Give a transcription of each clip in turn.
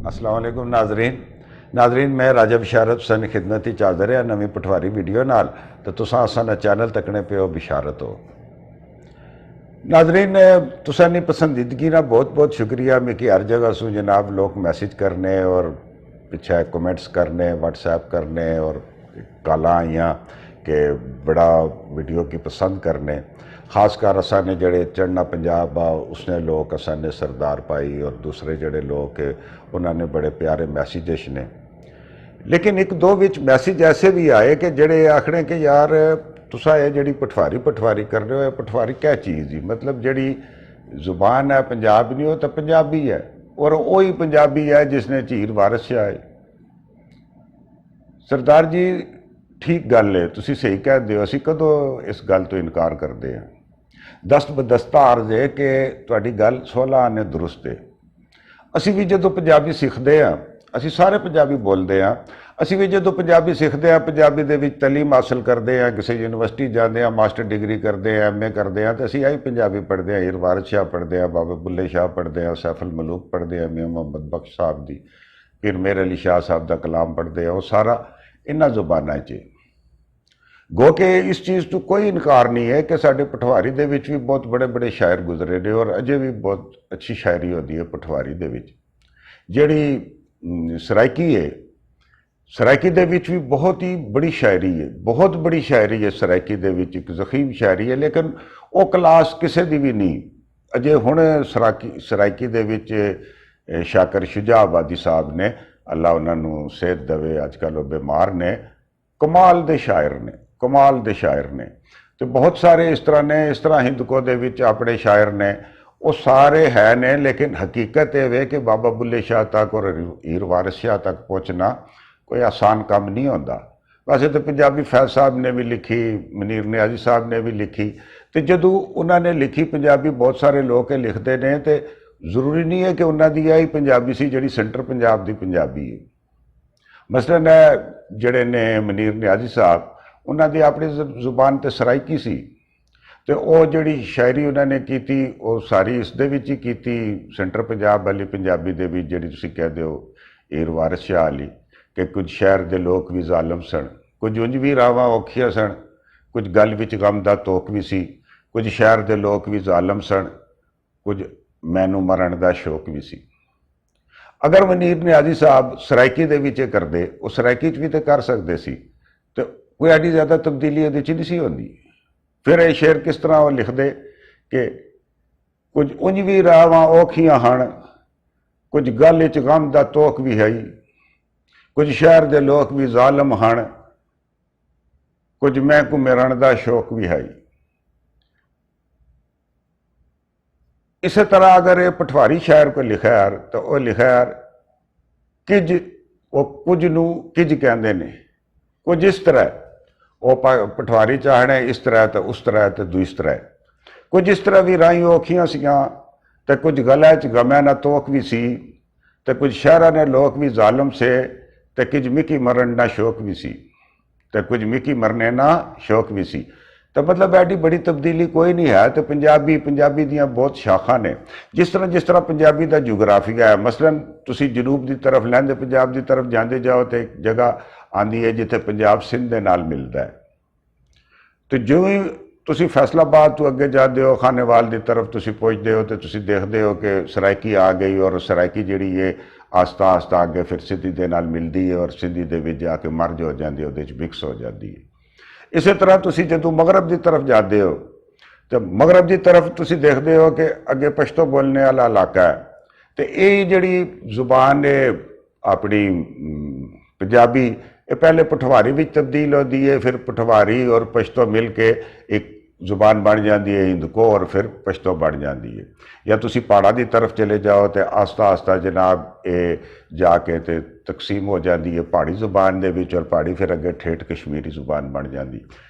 अस्सलाम वालेकुम नाजरीन मैं राजा बिशारत हुसैन खिदमत हाज़र है नवी पटवारी वीडियो नाल तो तुसां असां चैनल तकने पे हो बिशारत हो नाजरीन तुसां दी पसंदीदगी ना बहुत बहुत शुक्रिया। मिगी हर जगह सू जनाब लोग मैसेज करने और पिछे कमेंट्स करने व्हाट्सएप करने और कालां आइयां कि बड़ा वीडियो की पसंद करने खासकर असा ने जड़े चढ़ना पंजाब आ उसने लोग असा ने सरदार पाई और दूसरे जड़े लोग के उन्होंने बड़े प्यारे मैसेजेस ने। लेकिन एक दो विच मैसेज ऐसे भी आए कि जड़े आखने कि यार तुसा ये जड़ी पटवारी कर रहे हो, पटवारी क्या चीज़ ही मतलब जड़ी जुबान है पंजाब नहीं हो तो पंजाबी है और वही पंजाबी है जिसने झीर वारिस शाह है। सरदार जी ठीक गल है, तुसी सही कहते हो, असी कदों इस गल तो इनकार करते हैं। दस्त बदस्ता अर्ज है कि तुहाडी गल 16 आने दुरुस्त है। असी भी जो पंजाबी सीखते हैं असी सारे पंजाबी बोलते हैं, असी भी जो पंजाबी सीखते हैं पंजाबी दे विच तलीम हासिल करते हैं, किसी यूनिवर्सिटी जाते हैं, मास्टर डिग्री करते हैं, MA करते हैं तो असी यही पंजाबी पढ़ते हैं, हीर वारिस शाह पढ़ते हैं, बाबा बुल्ले शाह पढ़ते हैं, सैफुल मलूक पढ़ते हैं, मियां मोहम्मद बख्श साहब दी, फिर मेर अली शाह साहब का कलाम पढ़ते हैं, वो सारा इन्हां जुबानां च। गो के इस चीज़ तो कोई इनकार नहीं है कि साडे पटवारी दे विच भी बहुत बड़े बड़े शायर गुजरे ने और अजे भी बहुत अच्छी शायरी होती है पटवारी दे विच। जिहड़ी सराइकी है, सराइकी दे विच भी बहुत ही बड़ी शायरी है, बहुत बड़ी शायरी है सराइकी दे विच, एक ज़ख़ीम शायरी है, लेकिन वो क्लास किसी दी भी नहीं। अजे हुण सराइकी दे विच शाकर शुजाआबादी साहब ने, अल्लाह उन्होंने सेहत देवे, अजकल वो बीमार ने, कमाल दे शायर ने, कमाल दे शायर ने। तो बहुत सारे इस तरह ने, इस तरह हिंदको दे विच अपने शायर ने, वो सारे है ने, लेकिन हकीकत ये वे कि बाबा बुल्ले शाह तक और हीर वारिस शाह तक पहुँचना कोई आसान काम नहीं होता। वैसे तो पंजाबी फैज़ साहब ने भी लिखी, मुनीर नियाज़ी साहब ने भी लिखी, तो जदों उन्होंने लिखी पंजाबी बहुत सारे लोग लिखते हैं तो जरूरी नहीं है कि उन्होंने यही पंजाबी सी जिहड़ी सेंटर पंजाब की पंजाबी है। मसलन जड़े ने मुनीर नियाज़ी साहब उन्होंने अपनी जुबान तो सराइकी सी, तो वो जड़ी शायरी उन्होंने की थी वो सारी इस दे विच ही की थी, सेंटर पंजाब वाली पंजाबी दे विच जिहड़ी तुसीं कहदे हो हीर वारिस शाह वाली कि कुछ शहर दे लोग भी जालम सन, कुछ उंज भी रावां औखियां सन, कुछ गल विच गम दा तोक भी सी, कुछ शहर दे लोग भी जालम सन, कुछ मैनू मरण दा शौक भी सी। अगर मुनीर नियाज़ी साहब सराइकी दे विच करदे, वो सराइकी च भी तो कर सकते सी, तो कोई एडी ज़्यादा तब्दीली उहदे च नहीं सी होंदी। फिर ये शेर किस तरह वो लिखदे कि कुछ उंज भी रावां औखियां हन, कुछ गल च गम दा तोक भी है, कुछ शहर दे लोग भी जालम हन, कुछ मैनू मरण दा शौक भी है। इस तरह अगर ये पटवारी शायर को लिखा यार तो वह लिखा यार किज वो कुछ नू किज कहते ने, कुछ इस तरह वो पटवारी चाहने इस तरह तो उस तरह तो दूस तरह, कुछ इस तरह भी राही औखियां सियां तो कुछ गला च गमै ना तोक भी सी, तो कुछ शहरा ने लोग भी जालम से, तो कुछ मिकी मरण ना शौक भी सी, तो कुछ मिकी मरने ना शौक भी सी। तो मतलब एडी बड़ी तब्दीली कोई नहीं है। तो पंजाबी दियाँ बहुत शाखा ने, जिस तरह पंजाबी का जोग्राफिया है, मसलन तुसी जनूब की तरफ लहंदे पंजाब की तरफ जाते जाओ तो एक जगह आती है जिथे पंजाब सिंध के नाल मिलता है। तो जो ही तुसी फैसलाबाद तो अगे जाते हो, खानेवाल की तरफ तुसी पहुँचते हो तो तुसी देखते हो कि सराइकी आ गई और सराइकी जिहड़ी है आस्ता आस्ता अगे फिर सिंधी के नाल मिलती है और सिंधी दे विच जाके मर्ज हो जाती है, उहदे च मिक्स हो जाती है। इस तरह तुसी जदों मगरब की तरफ जाते हो तो मगरब की तरफ तुसी देखते हो कि अगे पश्तो बोलने वाला इलाका है, तो ये जिहड़ी जुबान है अपनी पंजाबी ये पहले पटवारी भी तब्दील होती है, फिर पटवारी और पश्तो मिल के एक जुबान बन जाती है हिंदको और फिर पश्तो बन जाती है। या तुसी पहाड़ा की तरफ चले जाओ तो आस्ता आस्ता जनाब ये जाके तो तकसीम हो जाती है पहाड़ी जुबान दे विच और पहाड़ी फिर अगे ठेठ कश्मीरी जुबान बन जाती।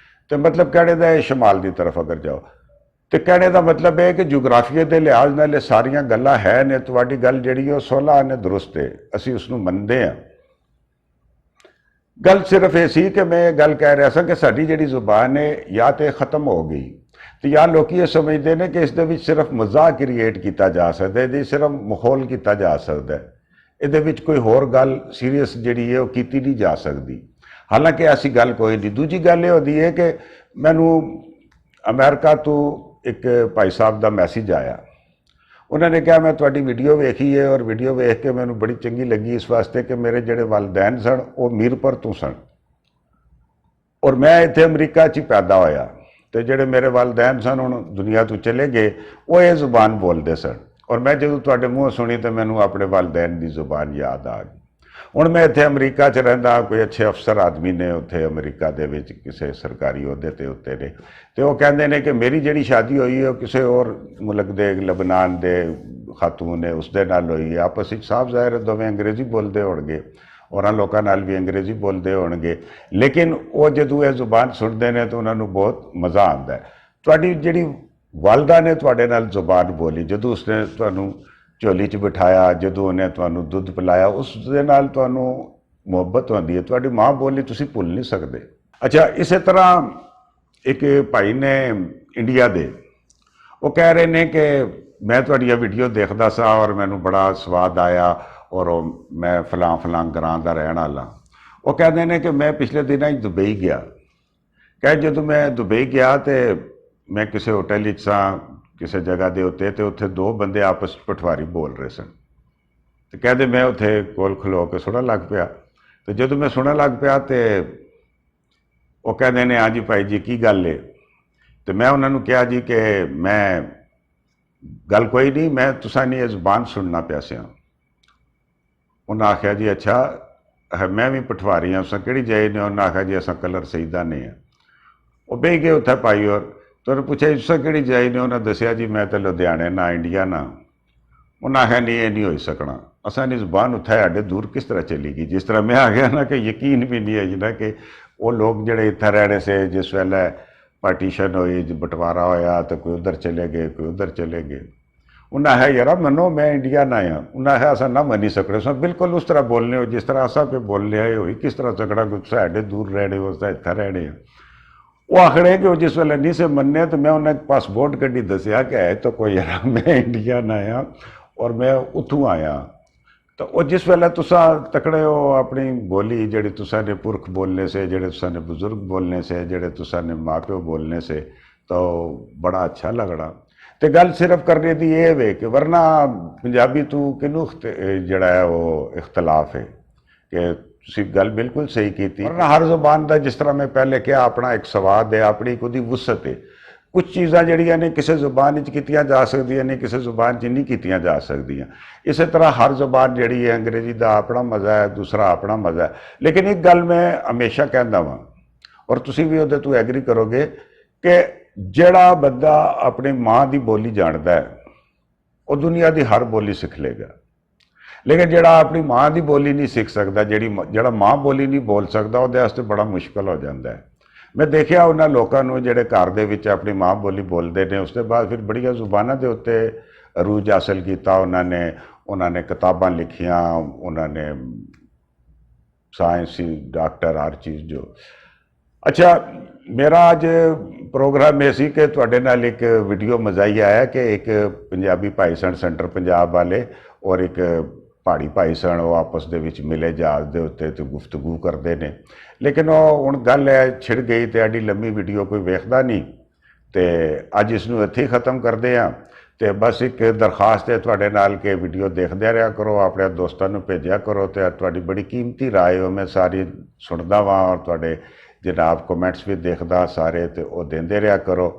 तो मतलब कहने का शमाल की तरफ अगर जाओ तो कहने का मतलब है कि जोग्राफिया के लिहाज नाल सारिया गल्लां है ने, तुहाडी गल जिहड़ी है 16 ने दुरुस्त है, असी उसनूं मनदे हां। गल सिर्फ ये सी कि मैं गल कह रहा था कि साडी जिहड़ी जुबान है या तो खत्म हो गई तो या लोग ये समझते हैं कि इस दे विच सिर्फ मज़ाक क्रिएट किया जा सकता है, सिर्फ माहौल किया जा सकता है। ਇਹਦੇ ਵਿੱਚ ਕੋਈ ਹੋਰ ਗੱਲ ਸੀਰੀਅਸ ਜਿਹੜੀ ਹੈ ਉਹ ਕੀਤੀ ਨਹੀਂ ਜਾ ਸਕਦੀ। ਹਾਲਾਂਕਿ ਐਸੀ ਗੱਲ ਕੋਈ ਨਹੀਂ। ਦੂਜੀ ਗੱਲ ਇਹ ਹੁੰਦੀ ਹੈ ਕਿ ਮੈਨੂੰ ਅਮਰੀਕਾ ਤੋਂ ਇੱਕ ਭਾਈ ਸਾਹਿਬ ਦਾ ਮੈਸੇਜ ਆਇਆ। ਉਹਨਾਂ ਨੇ ਕਿਹਾ ਮੈਂ ਤੁਹਾਡੀ ਵੀਡੀਓ ਵੇਖੀ ਹੈ ਔਰ ਵੀਡੀਓ ਵੇਖ ਕੇ ਮੈਨੂੰ ਬੜੀ ਚੰਗੀ ਲੱਗੀ ਇਸ ਵਾਸਤੇ ਕਿ ਮੇਰੇ ਜਿਹੜੇ ਵਾਲਿदैन ਸਨ ਉਹ ਮੀਰਪੁਰ ਤੋਂ ਸਨ ਔਰ ਮੈਂ ਇੱਥੇ ਅਮਰੀਕਾ 'ਚ ਹੀ ਪੈਦਾ ਹੋਇਆ, ਤੇ ਜਿਹੜੇ ਮੇਰੇ ਵਾਲਿदैन ਸਨ ਹੁਣ ਦੁਨੀਆ ਤੋਂ ਚਲੇ ਗਏ, ਉਹ ਇਹ ਜ਼ੁਬਾਨ ਬੋਲਦੇ ਸਨ ਔਰ ਮੈਂ ਜਦੋਂ ਤੁਹਾਡੇ ਮੂੰਹੋਂ ਸੁਣੀ ਤਾਂ ਮੈਨੂੰ ਆਪਣੇ ਵਾਲਿदैन ਦੀ ਜ਼ੁਬਾਨ ਯਾਦ ਆ ਗਈ। ਹੁਣ ਮੈਂ ਇੱਥੇ ਅਮਰੀਕਾ 'ਚ ਰਹਿੰਦਾ, ਕੋਈ ਅੱਛੇ ਅਫਸਰ ਆਦਮੀ ਨੇ ਉੱਥੇ ਅਮਰੀਕਾ ਦੇ ਵਿੱਚ ਕਿਸੇ ਸਰਕਾਰੀ ਅਹੁਦੇ ਤੇ ਉੱਤੇ ਨੇ, ਤੇ ਉਹ ਕਹਿੰਦੇ ਨੇ ਕਿ ਮੇਰੀ ਜਿਹੜੀ ਸ਼ਾਦੀ ਹੋਈ ਹੈ ਉਹ ਕਿਸੇ ਹੋਰ ਮੁਲਕ ਦੇ ਲਬਨਾਨ ਦੇ ਖਾਤੂਨ ਨੇ ਉਸ ਦੇ ਨਾਲ ਹੋਈ ਹੈ। ਆਪਸ ਵਿੱਚ ਸਾਫ਼ ਜ਼ਾਹਿਰ ਹੈ ਦੋਵੇਂ ਅੰਗਰੇਜ਼ੀ ਬੋਲਦੇ ਹੋਣਗੇ, ਹੋਰਾਂ ਲੋਕਾਂ ਨਾਲ ਵੀ ਅੰਗਰੇਜ਼ੀ ਬੋਲਦੇ ਹੋਣਗੇ, ਲੇਕਿਨ ਉਹ ਜਦੋਂ ਇਹ ਜ਼ੁਬਾਨ ਸੁਣਦੇ ਨੇ ਤਾਂ ਉਹਨਾਂ ਨੂੰ ਬਹੁਤ ਮਜ਼ਾ ਆਉਂਦਾ ਹੈ। ਤੁਹਾਡੀ ਜਿਹੜੀ ਵਾਲਦਾ ਨੇ ਤੁਹਾਡੇ ਨਾਲ ਜ਼ੁਬਾਨ ਬੋਲੀ, ਜਦੋਂ ਉਸਨੇ ਤੁਹਾਨੂੰ ਝੋਲੀ 'ਚ ਬਿਠਾਇਆ, ਜਦੋਂ ਉਹਨੇ ਤੁਹਾਨੂੰ ਦੁੱਧ ਪਿਲਾਇਆ, ਉਸ ਦੇ ਨਾਲ ਤੁਹਾਨੂੰ ਮੁਹੱਬਤ ਹੁੰਦੀ ਹੈ। ਤੁਹਾਡੀ ਮਾਂ ਬੋਲੀ ਤੁਸੀਂ ਭੁੱਲ ਨਹੀਂ ਸਕਦੇ। ਅੱਛਾ, ਇਸੇ ਤਰ੍ਹਾਂ ਇੱਕ ਭਾਈ ਨੇ ਇੰਡੀਆ ਦੇ, ਉਹ ਕਹਿ ਰਹੇ ਨੇ ਕਿ ਮੈਂ ਤੁਹਾਡੀਆਂ ਵੀਡੀਓ ਦੇਖਦਾ ਸਾਂ ਔਰ ਮੈਨੂੰ ਬੜਾ ਸਵਾਦ ਆਇਆ ਔਰ ਮੈਂ ਫਲਾਂ ਗਰਾਂ ਦਾ ਰਹਿਣ ਵਾਲਾ। ਉਹ ਕਹਿੰਦੇ ਨੇ ਕਿ ਮੈਂ ਪਿਛਲੇ ਦਿਨਾਂ ਹੀ ਦੁਬਈ ਗਿਆ। ਕਹੇ ਜਦੋਂ ਮੈਂ ਦੁਬਈ ਗਿਆ ਤੇ ਮੈਂ ਕਿਸੇ ਹੋਟਲ ਵਿੱਚ ਸਾਂ, ਕਿਸੇ ਜਗ੍ਹਾ ਦੇ ਉੱਤੇ, ਤੇ ਉੱਥੇ ਦੋ ਬੰਦੇ ਆਪਸ ਵਿੱਚ ਪਟਵਾਰੀ ਬੋਲ ਰਹੇ ਸਨ। ਤੇ ਕਹਿੰਦੇ ਮੈਂ ਉੱਥੇ ਕੋਲ ਖਲੋ ਕੇ ਸੁਣਨ ਲੱਗ ਪਿਆ। ਤੇ ਜਦੋਂ ਮੈਂ ਸੁਣਨ ਲੱਗ ਪਿਆ ਤੇ ਉਹ ਕਹਿੰਦੇ ਨੇ ਹਾਂਜੀ ਭਾਈ ਜੀ ਕੀ ਗੱਲ ਹੈ? ਤੇ ਮੈਂ ਉਹਨਾਂ ਨੂੰ ਕਿਹਾ ਜੀ ਕਿ ਮੈਂ ਗੱਲ ਕੋਈ ਨਹੀਂ, ਮੈਂ ਤੁਸਾਂ ਦੀ ਇਹ ਜ਼ੁਬਾਨ ਸੁਣਨਾ ਪਿਆ ਸਿਆ। ਉਹਨਾਂ ਆਖਿਆ ਜੀ ਅੱਛਾ ਮੈਂ ਵੀ ਪਟਵਾਰੀ ਹਾਂ, ਉਸਾਂ ਕਿਹੜੀ ਜਾਈ ਨੇ? ਉਹਨਾਂ ਆਖਿਆ ਜੀ ਅਸਾਂ ਕਲਰ ਸਈਦਾ ਨੇ। ਉਹ ਬਹਿ ਗਏ ਉੱਥੇ ਭਾਈ ਔਰ ਤੁਹਾਨੂੰ ਪੁੱਛਿਆ ਤੁਸਾਂ ਕਿਹੜੀ ਜਾਈ ਨੇ? ਉਹਨਾਂ ਦੱਸਿਆ ਜੀ ਮੈਂ ਤਾਂ ਲੁਧਿਆਣੇ ਨਾ ਇੰਡੀਆ ਨਾ। ਉਹਨਾਂ ਆਖਿਆ ਨਹੀਂ ਇਹ ਨਹੀਂ ਹੋ ਸਕਣਾ, ਅਸਾਂ ਦੀ ਜ਼ੁਬਾਨ ਉੱਥੇ ਸਾਡੇ ਦੂਰ ਕਿਸ ਤਰ੍ਹਾਂ ਚਲੀ ਗਈ। ਜਿਸ ਤਰ੍ਹਾਂ ਮੈਂ ਆ ਗਿਆ ਨਾ ਕਿ ਯਕੀਨ ਵੀ ਨਹੀਂ ਹੈ ਜੀ ਨਾ ਕਿ ਉਹ ਲੋਕ ਜਿਹੜੇ ਇੱਥੇ ਰਹਿਣੇ ਸੇ, ਜਿਸ ਵੇਲੇ ਪਾਰਟੀਸ਼ਨ ਹੋਈ, ਬਟਵਾਰਾ ਹੋਇਆ ਤਾਂ ਕੋਈ ਉੱਧਰ ਚਲੇ ਗਏ, ਕੋਈ ਉੱਧਰ ਚਲੇ ਗਏ। ਉਹਨਾਂ ਹੈ ਯਾਰ ਮੰਨੋ ਮੈਂ ਇੰਡੀਆ ਨਾ ਆਇਆ। ਉਹਨਾਂ ਹੈ ਅਸਾਂ ਨਾ ਮੰਨੀ ਸਕਦੇ, ਅਸਾਂ ਬਿਲਕੁਲ ਉਸ ਤਰ੍ਹਾਂ ਬੋਲਨੇ ਹੋ ਜਿਸ ਤਰ੍ਹਾਂ ਅਸਾਂ ਪੇ ਬੋਲਨੇ ਆਏ ਹੋਈ। ਕਿਸ ਤਰ੍ਹਾਂ ਝਗੜਾ ਕੋਈ ਸਾਡੇ ਦੂਰ ਰਹਿਣੇ ਹੋ ਤਾਂ ਇੱਥੇ ਰਹਿਣੇ ਆ। ਉਹ ਆਖੜੇ ਕਿ ਉਹ ਜਿਸ ਵੇਲੇ ਨਹੀਂ ਸੇ ਮੰਨੇ ਤਾਂ ਮੈਂ ਉਹਨਾਂ ਪਾਸਪੋਰਟ ਕੱਢੀ ਦੱਸਿਆ ਕਿ ਹੈ ਤਾਂ ਕੋਈ ਯਾਰ ਮੈਂ ਇੰਡੀਆ ਨਾ ਆਇਆ ਔਰ ਮੈਂ ਉੱਥੋਂ ਆਇਆ। ਤਾਂ ਉਹ ਜਿਸ ਵੇਲੇ ਤੁਸਾਂ ਤਕੜੇ ਹੋ ਆਪਣੀ ਬੋਲੀ ਜਿਹੜੀ ਤੁਸਾਂ ਨੇ ਪੁਰਖ ਬੋਲਨੇ ਸੇ, ਜਿਹੜੇ ਤੁਸਾਂ ਨੇ ਬਜ਼ੁਰਗ ਬੋਲਨੇ ਸੇ, ਜਿਹੜੇ ਤੁਸਾਂ ਨੇ ਮਾਂ ਪਿਓ ਬੋਲਨੇ ਸੇ, ਤਾਂ ਬੜਾ ਅੱਛਾ ਲੱਗਣਾ। ਤੇ ਗੱਲ ਸਿਰਫ ਕਰਨੇ ਦੀ ਇਹ ਵੇ ਕਿ ਵਰਨਾ ਪੰਜਾਬੀ ਤੋਂ ਕਿਹਨੂੰ ਜਿਹੜਾ ਹੈ ਉਹ ਇਖਤਲਾਫ ਹੈ ਕਿ ਤੁਸੀਂ ਗੱਲ ਬਿਲਕੁਲ ਸਹੀ ਕੀਤੀ। ਵਰਨਾ ਹਰ ਜ਼ੁਬਾਨ ਦਾ ਜਿਸ ਤਰ੍ਹਾਂ ਮੈਂ ਪਹਿਲੇ ਕਿਹਾ ਆਪਣਾ ਇੱਕ ਸਵਾਦ ਹੈ, ਆਪਣੀ ਇੱਕ ਉਹਦੀ ਵੁਸਅਤ ਹੈ। ਕੁਝ ਚੀਜ਼ਾਂ ਜਿਹੜੀਆਂ ਨੇ ਕਿਸੇ ਜ਼ੁਬਾਨ ਵਿੱਚ ਕੀਤੀਆਂ ਜਾ ਸਕਦੀਆਂ ਨੇ, ਕਿਸੇ ਜ਼ੁਬਾਨ 'ਚ ਨਹੀਂ ਕੀਤੀਆਂ ਜਾ ਸਕਦੀਆਂ। ਇਸੇ ਤਰ੍ਹਾਂ ਹਰ ਜ਼ੁਬਾਨ ਜਿਹੜੀ ਹੈ, ਅੰਗਰੇਜ਼ੀ ਦਾ ਆਪਣਾ ਮਜ਼ਾ ਹੈ, ਦੂਸਰਾ ਆਪਣਾ ਮਜ਼ਾ ਹੈ। ਲੇਕਿਨ ਇੱਕ ਗੱਲ ਮੈਂ ਹਮੇਸ਼ਾ ਕਹਿੰਦਾ ਵਾਂ ਔਰ ਤੁਸੀਂ ਵੀ ਉਹਦੇ ਤੋਂ ਐਗਰੀ ਕਰੋਗੇ ਕਿ ਜਿਹੜਾ ਬੰਦਾ ਆਪਣੀ ਮਾਂ ਦੀ ਬੋਲੀ ਜਾਣਦਾ ਹੈ ਉਹ ਦੁਨੀਆ ਦੀ ਹਰ ਬੋਲੀ ਸਿੱਖ ਲੇਗਾ। ਲੇਕਿਨ ਜਿਹੜਾ ਆਪਣੀ ਮਾਂ ਦੀ ਬੋਲੀ ਨਹੀਂ ਸਿੱਖ ਸਕਦਾ, ਜਿਹੜਾ ਮਾਂ ਬੋਲੀ ਨਹੀਂ ਬੋਲ ਸਕਦਾ, ਉਹਦੇ ਵਾਸਤੇ ਬੜਾ ਮੁਸ਼ਕਲ ਹੋ ਜਾਂਦਾ ਹੈ। ਮੈਂ ਦੇਖਿਆ ਉਹਨਾਂ ਲੋਕਾਂ ਨੂੰ ਜਿਹੜੇ ਘਰ ਦੇ ਵਿੱਚ ਆਪਣੀ ਮਾਂ ਬੋਲੀ ਬੋਲਦੇ ਨੇ, ਉਸ ਤੋਂ ਬਾਅਦ ਫਿਰ ਬੜੀਆਂ ਜ਼ੁਬਾਨਾਂ ਦੇ ਉੱਤੇ ਅਰੂਜ ਹਾਸਲ ਕੀਤਾ ਉਹਨਾਂ ਨੇ ਕਿਤਾਬਾਂ ਲਿਖੀਆਂ, ਉਹਨਾਂ ਨੇ ਸਾਇੰਸੀ ਡਾਕਟਰ ਹਰ ਚੀਜ਼ ਜੋ। ਅੱਛਾ, ਮੇਰਾ ਅੱਜ ਪ੍ਰੋਗਰਾਮ ਇਹ ਸੀ ਕਿ ਤੁਹਾਡੇ ਨਾਲ ਇੱਕ ਵੀਡੀਓ ਮਜ਼ਾਈ ਆਇਆ ਕਿ ਇੱਕ ਪੰਜਾਬੀ ਭਾਈ ਸਨ ਸੈਂਟਰ ਪੰਜਾਬ ਵਾਲੇ ਔਰ ਇੱਕ ਪਹਾੜੀ ਭਾਈ ਸਨ, ਉਹ ਆਪਸ ਦੇ ਵਿੱਚ ਮਿਲੇ ਜਹਾਜ਼ ਦੇ ਉੱਤੇ ਤੇ ਗੁਫ਼ਤਗੂ ਕਰਦੇ ਨੇ। ਲੇਕਿਨ ਉਹ ਹੁਣ ਗੱਲ ਹੈ ਛਿੜ ਗਈ ਤੇ ਐਡੀ ਲੰਮੀ ਵੀਡੀਓ ਕੋਈ ਵੇਖਦਾ ਨਹੀਂ, ਤੇ ਅੱਜ ਇਸ ਨੂੰ ਇੱਥੇ ਹੀ ਖ਼ਤਮ ਕਰਦੇ ਹਾਂ। ਤੇ ਬਸ ਇੱਕ ਦਰਖਾਸਤ ਹੈ ਤੁਹਾਡੇ ਨਾਲ ਕਿ ਵੀਡੀਓ ਦੇਖਦੇ ਰਿਹਾ ਕਰੋ, ਆਪਣੇ ਦੋਸਤਾਂ ਨੂੰ ਭੇਜਿਆ ਕਰੋ, ਤੇ ਤੁਹਾਡੀ ਬੜੀ ਕੀਮਤੀ ਰਾਏ ਹੋ ਮੈਂ ਸਾਰੀ ਸੁਣਦਾ ਵਾਂ ਔਰ ਤੁਹਾਡੇ ਜਨਾਬ ਕਮੈਂਟਸ ਵੀ ਦੇਖਦਾ ਸਾਰੇ, ਤੇ ਉਹ ਦਿੰਦੇ ਰਿਹਾ ਕਰੋ।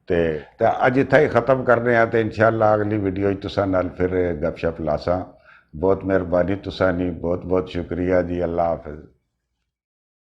ਤੇ ਅੱਜ ਇੱਥੇ ਹੀ ख़त्म करने हैं, तो इंशाअल्लाह अगली वीडियो तुसां नाल फिर गपशप लासा। बहुत मेहरबानी तुसां दी, बहुत बहुत शुक्रिया जी। अल्लाह हाफिज़।